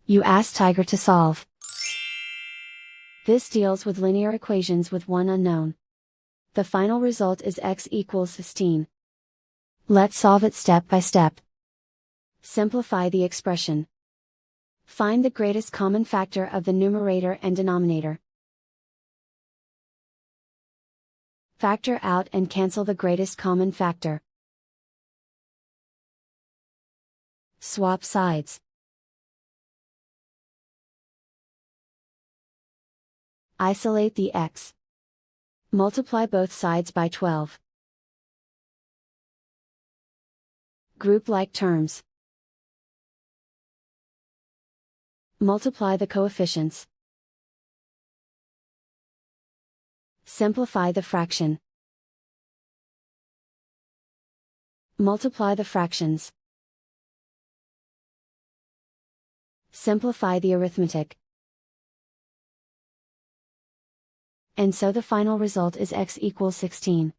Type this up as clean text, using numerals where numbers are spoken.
You ask Tiger to solve. This deals with linear equations with one unknown. The final result is x equals 16. Let's solve it step by step. Simplify the expression. Find the greatest common factor of the numerator and denominator. Factor out and cancel the greatest common factor. Swap sides. Isolate the x. Multiply both sides by 12. Group like terms. Multiply the coefficients. Simplify the fraction. Multiply the fractions. Simplify the arithmetic. And so the final result is x equals 16.